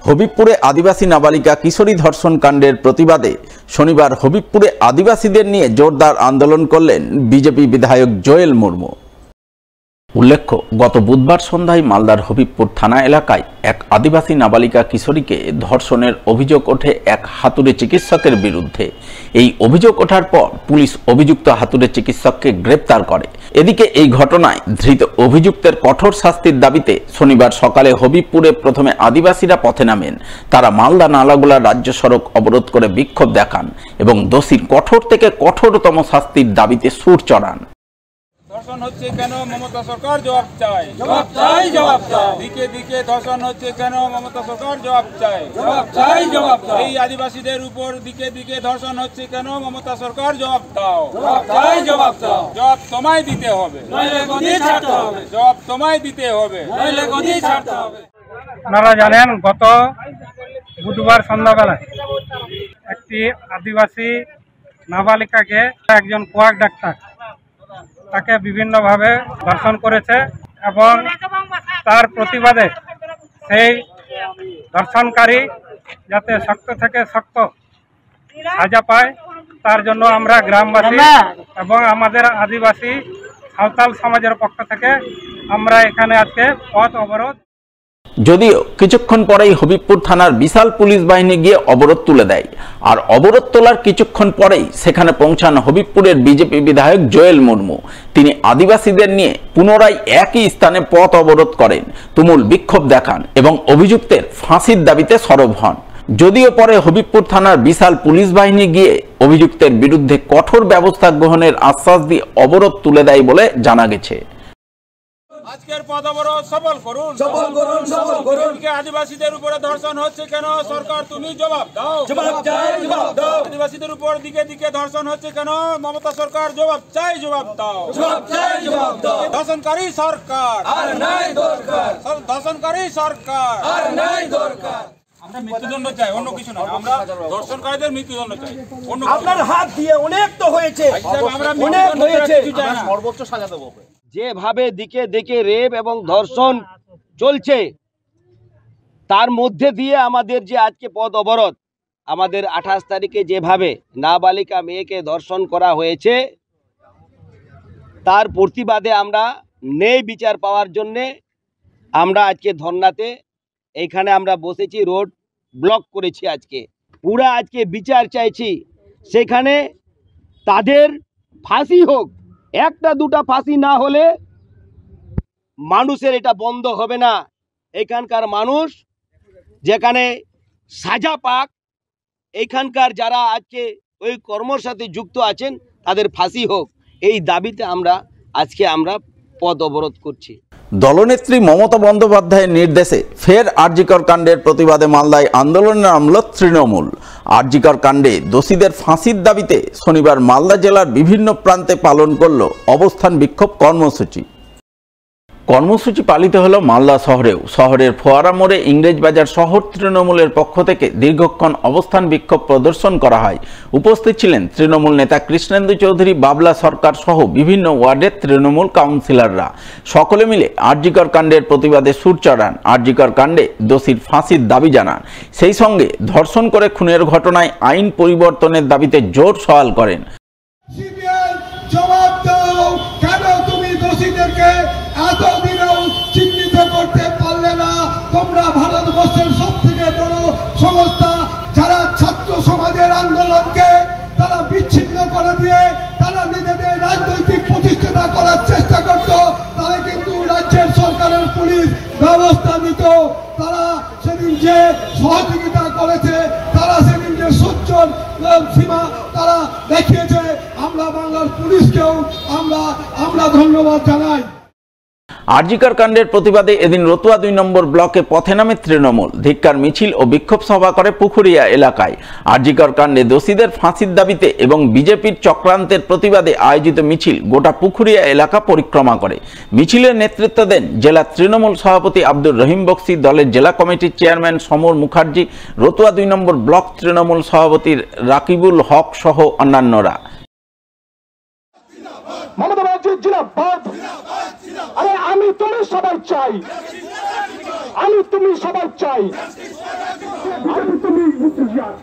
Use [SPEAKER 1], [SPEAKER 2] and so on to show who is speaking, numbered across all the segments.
[SPEAKER 1] হবিবপুরে আদিবাসী নাবালিকা কিশোরী ধর্ষণ কাণ্ডের প্রতিবাদে শনিবার হবিবপুরে আদিবাসীদের নিয়ে জোরদার আন্দোলন করলেন বিজেপি বিধায়ক জোয়েল মুর্মু। উল্লেখ্য, গত বুধবার সন্ধ্যায় মালদার হবিবপুর থানা এলাকায় এক আদিবাসী নাবালিকা কিশোরীকে ধর্ষণের অভিযোগ ওঠে এক হাতুড়ে চিকিৎসকের বিরুদ্ধে। এই অভিযোগ ওঠার পর পুলিশ অভিযুক্ত হাতুড়ে চিকিৎসককে গ্রেপ্তার করে। এদিকে এই ঘটনায় ধৃত অভিযুক্তের কঠোর শাস্তির দাবিতে শনিবার সকালে হবিবপুরে প্রথমে আদিবাসীরা পথে নামেন। তারা মালদা নালাগোলা রাজ্য সড়ক অবরোধ করে বিক্ষোভ দেখান এবং দোষীর কঠোর থেকে কঠোরতম শাস্তির দাবিতে সুর চড়ান।
[SPEAKER 2] ধর্ষণ হচ্ছে কেন? মমতা সরকার জবাব চাই, জবাব চাই, জবাব চাই। দিকে দিকে ধর্ষণ হচ্ছে কেন? মমতা সরকার জবাব চাই, জবাব চাই, জবাব চাই। এই আদিবাসীদের উপর দিকে দিকে ধর্ষণ হচ্ছে কেন? মমতা সরকার জবাব দাও, জবাব চাই, জবাব দাও। জবাব তোমায় দিতে হবে, নইলে গদি ছাড়তে হবে। জবাব তোমায় দিতে হবে, নইলে গদি ছাড়তে হবে।
[SPEAKER 3] আপনারা জানেন, গত বুধবার সন্ধ্যাবেলায় একটি আদিবাসী নাবালিকাকে একজন কোয়াক ডাক্তার তাকে বিভিন্নভাবে ধর্ষণ করেছে এবং তার প্রতিবাদে সেই ধর্ষণকারী যাতে শক্ত থেকে শক্ত সাজা পায় তার জন্য আমরা গ্রামবাসী এবং আমাদের আদিবাসী সাঁওতাল সমাজের পক্ষ থেকে আমরা এখানে আজকে পথ অবরোধ।
[SPEAKER 1] যদিও কিছুক্ষণ পরেই হবিবপুর থানার বিশাল পুলিশ বাহিনী গিয়ে অবরোধ তুলে দেয়। আর অবরোধ তোলার কিছুক্ষণ পরেই সেখানে পৌঁছান হবিবপুরের বিজেপি বিধায়ক জোয়েল মুর্মু। তিনি আদিবাসীদের নিয়ে পুনরায় একই স্থানে পথ অবরোধ করেন, তুমুল বিক্ষোভ দেখান এবং অভিযুক্তের ফাঁসির দাবিতে সরব হন। যদিও পরে হবিবপুর থানার বিশাল পুলিশ বাহিনী গিয়ে অভিযুক্তের বিরুদ্ধে কঠোর ব্যবস্থা গ্রহণের আশ্বাস দিয়ে অবরোধ তুলে দেয় বলে জানা গেছে।
[SPEAKER 2] আজকের পথ অবরোধ সফল করুন, সফল করুন, সফল করুন। আদিবাসীদের উপরে ধর্ষণ হচ্ছে কেন? সরকার তুমি জবাব দাও, জবাব চাই, জবাব দাও। আদিবাসীদের উপর দিকে দিকে ধর্ষণ হচ্ছে কেন? মমতা সরকার জবাব চাই, জবাব দাও, জবাব চাই, জবাব দাও। ধর্ষণকারী সরকার আর নাই দরকার, ধর্ষণকারী সরকার আর নাই দরকার। আমরা মৃত্যুদণ্ড চাই, অন্য কিছু না। আমরা ধর্ষণকারীদের মৃত্যুদণ্ড চাই।
[SPEAKER 4] আপনার হাত দিয়ে অনেক তো হয়েছে,
[SPEAKER 2] আমরা
[SPEAKER 4] অনেক হয়েছে,
[SPEAKER 2] সর্বোচ্চ সাজা দেবো।
[SPEAKER 4] যেভাবে দিকে দিকে রেপ এবং ধর্ষণ চলছে তার মধ্যে দিয়ে আমাদের যে আজকে পথ অবরোধ, আমাদের 28 তারিখে যেভাবে নাবালিকা মেয়েকে ধর্ষণ করা হয়েছে তার প্রতিবাদে আমরা ন্যায় বিচার পাওয়ার জন্যে আমরা আজকে ধর্নাতে এইখানে আমরা বসেছি, রোড ব্লক করেছি। আজকে পুরা আজকে বিচার চাইছি, সেখানে তাদের ফাঁসি হোক। একটা দুটা ফাঁসি না হলে মানুষের এটা বন্ধ হবে না। এখানকার মানুষ যেখানে সাজা পাক, এইখানকার যারা আজকে ওই কর্মর সাথে যুক্ত আছেন তাদের ফাঁসি হোক, এই দাবিতে আজকে আমরা পথ অবরোধ করছি।
[SPEAKER 1] দলনেত্রী মমতা বন্দ্যোপাধ্যায়ের নির্দেশে ফের আরজিকর কাণ্ডের প্রতিবাদে মালদায় আন্দোলনে নামল তৃণমূল। আরজিকর কাণ্ডে দোষীদের ফাঁসির দাবিতে শনিবার মালদা জেলার বিভিন্ন প্রান্তে পালন করল অবস্থান বিক্ষোভ কর্মসূচি। কর্মসূচি পালিত হলো মালদা শহরেও। শহরের ফোয়ারা মোড়ে ইংরেজবাজার শহর তৃণমূলের পক্ষ থেকে দীর্ঘক্ষণ অবস্থান বিক্ষোভ প্রদর্শন করা হয়। উপস্থিত ছিলেন তৃণমূল নেতা কৃষ্ণেন্দু চৌধুরী, বাবলা সরকার সহ বিভিন্ন ওয়ার্ডের তৃণমূল কাউন্সিলররা। সকলে মিলে আরজিকর কাণ্ডের প্রতিবাদে সুর চড়ান, আরজিকর কাণ্ডে দোষীর ফাঁসির দাবি জানান। সেই সঙ্গে ধর্ষণ করে খুনের ঘটনায় আইন পরিবর্তনের দাবিতে জোর সওয়াল করেন।
[SPEAKER 5] জবাব দাও, কেন তুমি দোষীদেরকে এতদিনেও চিহ্নিত করতে পারলে না? তোমরা ভারতবর্ষের সব থেকে বড় সংস্থা, যারা ছাত্র সমাজের আন্দোলনকে তারা বিচ্ছিন্ন করে দিয়ে তারা নিজেদের রাজনৈতিক প্রতিষ্ঠা করার চেষ্টা করত। তারা কিন্তু রাজ্যের সরকারের পুলিশ ব্যবস্থা নিত। তারা সেদিন যে সহযোগিতা করেছে, তারা সেদিন যে সচ্চর সীমা তারা দেখিয়েছে, আমরা বাংলার পুলিশকেও আমরা ধন্যবাদ জানাই।
[SPEAKER 1] আরজিকর কাণ্ডের প্রতিবাদে এদিন রতুয়া 2 নম্বর ব্লকে পথে নামে তৃণমূল। ধিক্কার মিছিল ও বিক্ষোভ সভা করে পুকুরিয়া এলাকায়। আরজিকর কাণ্ডে দোষীদের ফাঁসির দাবিতে এবং বিজেপির চক্রান্তের প্রতিবাদে আয়োজিত মিছিল গোটা পুকুরিয়া এলাকা পরিক্রমা করে। মিছিলের নেতৃত্ব দেন জেলা তৃণমূল সভাপতি আব্দুর রহিম বক্সি, দলের জেলা কমিটির চেয়ারম্যান সমর মুখার্জি, রতুয়া 2 নম্বর ব্লক তৃণমূল সভাপতি রাকিবুল হক সহ অন্যান্যরা।
[SPEAKER 6] মমতা ব্যানার্জি জিন্দাবাদ। আরে আমি তুমি সবাই চাই আমি তুমি সবাই চাই, আমি তুমি হুঁশিয়ার।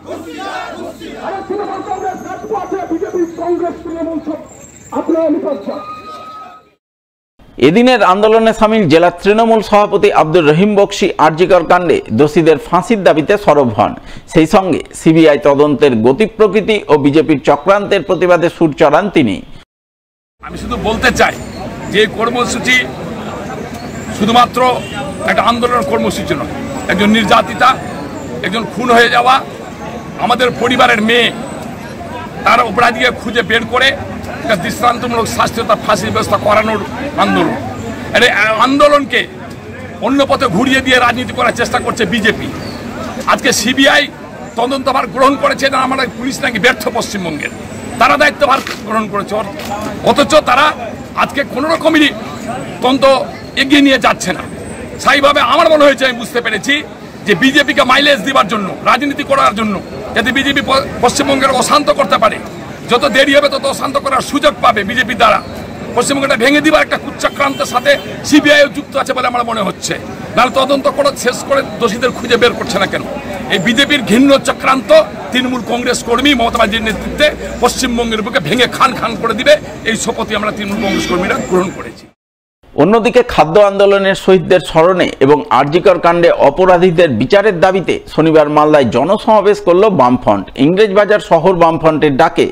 [SPEAKER 6] আরে তৃণমূল কংগ্রেস রাজপথে, বিজেপি কংগ্রেস তৃণমূল সব আপনারা নিপাচ্ছেন।
[SPEAKER 1] এদিনের আন্দোলনে সামিল জেলা তৃণমূল সভাপতি আব্দুর রহিম বক্সি আরজিকর কাণ্ডে দোষীদের ফাঁসির দাবিতে সরব হন। সেই সঙ্গে সিবিআই তদন্তের গতি প্রকৃতি ও বিজেপির চক্রান্তের প্রতিবাদে সুর চড়ান তিনি।
[SPEAKER 7] আমি শুধু বলতে চাই যে কর্মসূচি শুধুমাত্র একটা আন্দোলনের কর্মসূচি নয়, একজন নির্যাতিতা, একজন খুন হয়ে যাওয়া আমাদের পরিবারের মেয়ে, তার অপরাধীকে খুঁজে বের করে একটা দৃষ্টান্তমূলক শাস্তি, তার ফাঁসির ব্যবস্থা করানোর আন্দোলন। এই আন্দোলনকে অন্য পথে ঘুরিয়ে দিয়ে রাজনীতি করার চেষ্টা করছে বিজেপি। আজকে সিবিআই তদন্তভার গ্রহণ করেছে না, আমাদের পুলিশ নাকি ব্যর্থ পশ্চিমবঙ্গের, তারা দায়িত্বভার গ্রহণ করেছে, অথচ তারা আজকে কোনো রকমেরই তদন্ত এগিয়ে নিয়ে যাচ্ছে না। সেইভাবে আমার মনে হয়েছে, আমি বুঝতে পেরেছি যে বিজেপিকে মাইলেজ দেওয়ার জন্য, রাজনীতি করার জন্য, যাতে বিজেপি পশ্চিমবঙ্গের অশান্ত করতে পারে, যত দেরি হবে তত অশান্ত করার সুযোগ পাবে বিজেপির দ্বারা, পশ্চিমবঙ্গটা ভেঙে দেওয়ার একটা কুচক্রান্তের সাথে সিবিআইও যুক্ত আছে বলে আমার মনে হচ্ছে। নাহলে তদন্ত করে শেষ করে দোষীদের খুঁজে বের করছে না কেন? এই বিজেপির ঘৃণ্য চক্রান্ত তৃণমূল কংগ্রেস কর্মী মমতা ব্যানার্জির নেতৃত্বে পশ্চিমবঙ্গের বুকে ভেঙে খান খান করে দিবে, এই শপথই আমরা তৃণমূল কংগ্রেস কর্মীরা গ্রহণ করেছি।
[SPEAKER 1] অন্যদিকে খাদ্য আন্দোলনের শহীদদের স্মরণে এবং আরজিকর কাণ্ডে অপরাধীদের বিচারের দাবিতে শনিবার মালদায় জনসমাবেশ করল বামফ্রন্ট। ইংরেজবাজার শহর বামফ্রন্টের ডাকে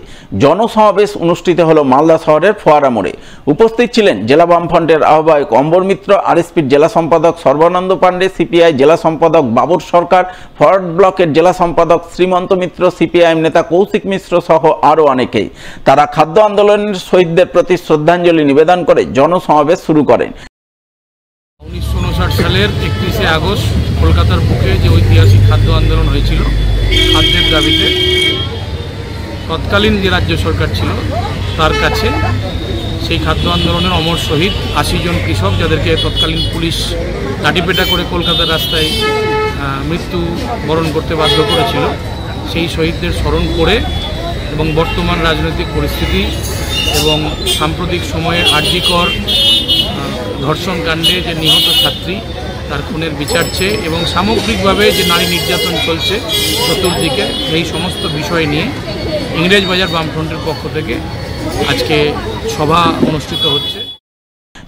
[SPEAKER 1] জনসমাবেশ অনুষ্ঠিত হলো মালদা শহরের ফোয়ারা মোড়ে। উপস্থিত ছিলেন জেলা বামফ্রন্টের আহ্বায়ক অম্বর মিত্র, আরএসপির জেলা সম্পাদক সর্বানন্দ পাণ্ডে, সিপিআই জেলা সম্পাদক বাবর সরকার, ফরওয়ার্ড ব্লকের জেলা সম্পাদক শ্রীমন্ত মিত্র, সিপিআইএম নেতা কৌশিক মিশ্র সহ আরও অনেকেই। তারা খাদ্য আন্দোলনের শহীদদের প্রতি শ্রদ্ধাঞ্জলি নিবেদন করে জনসমাবেশ শুরু করেন।
[SPEAKER 8] 1959 সালের 31শে আগস্ট কলকাতার বুকে যে ঐতিহাসিক খাদ্য আন্দোলন হয়েছিল খাদ্যের দাবিতে, তৎকালীন যে রাজ্য সরকার ছিল তার কাছে সেই খাদ্য আন্দোলনের অমর শহীদ 80 জন কৃষক, যাদেরকে তৎকালীন পুলিশ লাঠিপেটা করে কলকাতার রাস্তায় মৃত্যু বরণ করতে বাধ্য করেছিল, সেই শহীদদের স্মরণ করে এবং বর্তমান রাজনৈতিক পরিস্থিতি এবং সাম্প্রতিক সময়ে আরজিকর ধর্ষণ কাণ্ডে যে নিহত ছাত্রী তার খুনের বিচার চেয়ে এবং সামগ্রিকভাবে যে নারী নির্যাতন চলছে চতুর্দিকে, এই সমস্ত বিষয় নিয়ে ইংরেজবাজার বামফ্রন্টের পক্ষ থেকে আজকে সভা অনুষ্ঠিত হচ্ছে।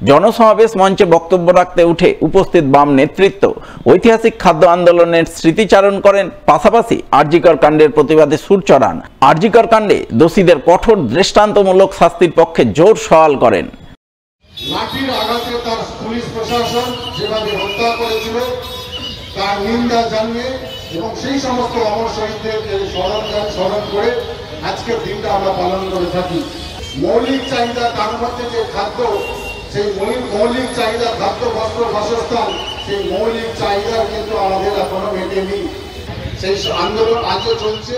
[SPEAKER 1] জনসমাবেশ মঞ্চে বক্তব্য রাখতে উঠে উপস্থিত বাম নেতৃত্ব ঐতিহাসিক খাদ্য আন্দোলনের স্মৃতিচারণ করেন, পাশাপাশি আরজিকর কাণ্ডের প্রতিবাদে সুর চড়ান। আরজিকর কাণ্ডে দোষীদের কঠোর দৃষ্টান্তমূলক শাস্তির পক্ষে জোর সওয়াল করেন।
[SPEAKER 5] লাঠির আঘাতে তার পুলিশ প্রশাসন যেভাবে হত্যা করেছিল তার নিন্দা জানিয়ে এবং সেই সমস্ত অমর শহীদদের স্মরণ করে আজকের দিনটা আমরা পালন করে থাকি। মৌলিক চাহিদা, তার মধ্যে যে খাদ্য, সেই মৌলিক চাহিদা, খাদ্য, বস্ত্র, বাসস্থান, সেই মৌলিক চাহিদা কিন্তু আমাদের এখনো মেটেনি। সেই আন্দোলন আজও চলছে।